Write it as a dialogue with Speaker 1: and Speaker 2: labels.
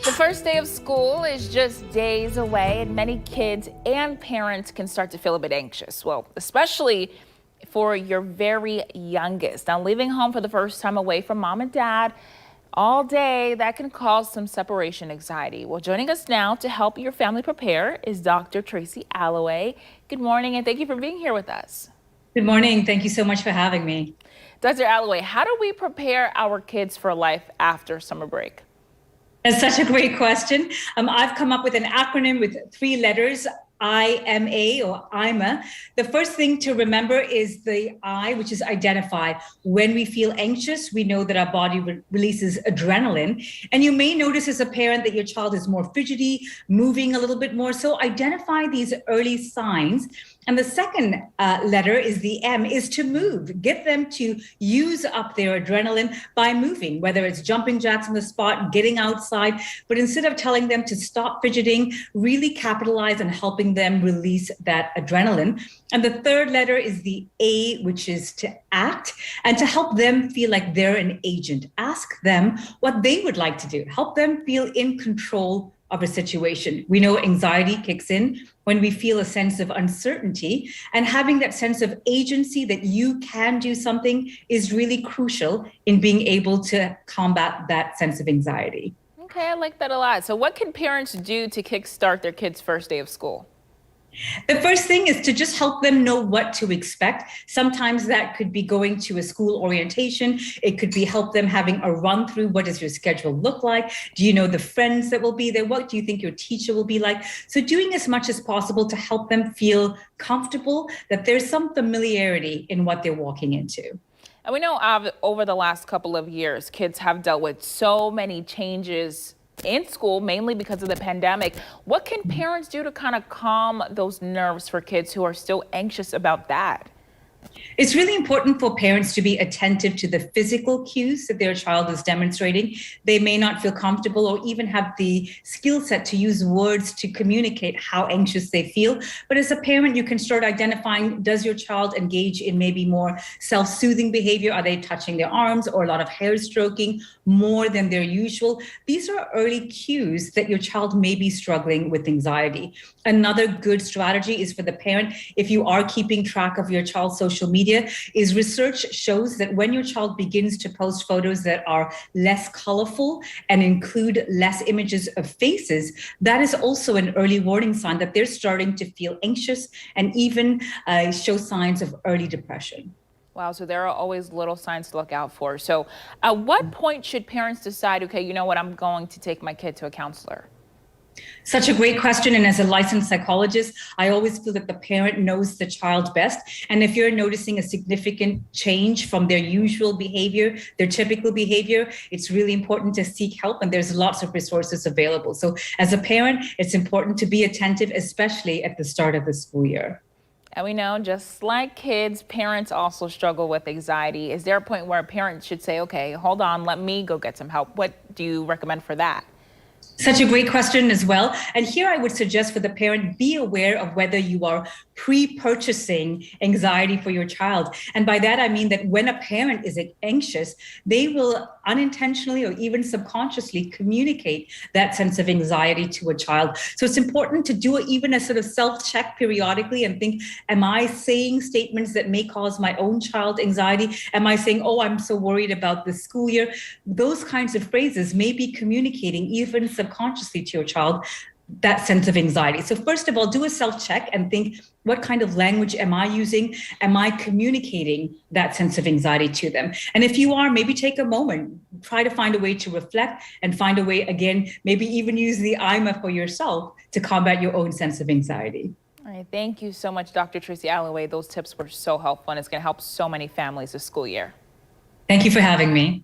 Speaker 1: The first day of school is just days away, and many kids and parents can start to feel a bit anxious. Well, especially for your very youngest. Now, leaving home for the first time away from mom and dad all day, that can cause some separation anxiety. Well, joining us now to help your family prepare is Dr. Tracy Alloway. Good morning, and thank you for being here with us.
Speaker 2: Good morning. Thank you so much for having me.
Speaker 1: Dr. Alloway, how do we prepare our kids for life after summer break?
Speaker 2: That's such a great question. I've come up with an acronym with 3 letters, IMA or IMA. The first thing to remember is the I, which is identify. When we feel anxious, we know that our body releases adrenaline. And you may notice as a parent that your child is more fidgety, moving a little bit more. So identify these early signs. And the second letter is the M, is to move. Get them to use up their adrenaline by moving, whether it's jumping jacks on the spot, getting outside. But instead of telling them to stop fidgeting, really capitalize on helping them release that adrenaline. And the third letter is the A, which is to act, and to help them feel like they're an agent. Ask them what they would like to do. Help them feel in control of a situation. We know anxiety kicks in when we feel a sense of uncertainty, and having that sense of agency that you can do something is really crucial in being able to combat that sense of anxiety.
Speaker 1: Okay, I like that a lot. So what can parents do to kickstart their kids' first day of school?
Speaker 2: The first thing is to just help them know what to expect. Sometimes that could be going to a school orientation. It could be help them having a run through. What does your schedule look like? Do you know the friends that will be there? What do you think your teacher will be like? So doing as much as possible to help them feel comfortable, that there's some familiarity in what they're walking into.
Speaker 1: And we know over the last couple of years, kids have dealt with so many changes in school, mainly because of the pandemic. What can parents do to kind of calm those nerves for kids who are still anxious about that?
Speaker 2: It's really important for parents to be attentive to the physical cues that their child is demonstrating. They may not feel comfortable or even have the skill set to use words to communicate how anxious they feel. But as a parent, you can start identifying, does your child engage in maybe more self-soothing behavior? Are they touching their arms or a lot of hair stroking more than their usual? These are early cues that your child may be struggling with anxiety. Another good strategy is for the parent, if you are keeping track of your child's social media, is research shows that when your child begins to post photos that are less colorful and include less images of faces, that is also an early warning sign that they're starting to feel anxious and even show signs of early depression.
Speaker 1: Wow, so there are always little signs to look out for. So at what point should parents decide, okay, you know what, I'm going to take my kid to a counselor?
Speaker 2: Such a great question. And as a licensed psychologist, I always feel that the parent knows the child best. And if you're noticing a significant change from their usual behavior, their typical behavior, it's really important to seek help. And there's lots of resources available. So as a parent, it's important to be attentive, especially at the start of the school year.
Speaker 1: And we know, just like kids, parents also struggle with anxiety. Is there a point where parents should say, okay, hold on, let me go get some help? What do you recommend for that?
Speaker 2: Such a great question as well. And here I would suggest for the parent, be aware of whether you are pre-purchasing anxiety for your child. And by that, I mean that when a parent is anxious, they will unintentionally or even subconsciously communicate that sense of anxiety to a child. So it's important to do even a sort of self-check periodically and think, am I saying statements that may cause my own child anxiety? Am I saying, oh, I'm so worried about the school year? Those kinds of phrases may be communicating even subconsciously to your child that sense of anxiety. So first of all, do a self-check and think, what kind of language am I using? Am I communicating that sense of anxiety to them? And if you are, maybe take a moment, try to find a way to reflect and find a way, again, maybe even use the IMA for yourself to combat your own sense of anxiety.
Speaker 1: All right, thank you so much, Dr. Tracy Alloway. Those tips were so helpful, and it's going to help so many families this school year.
Speaker 2: Thank you for having me.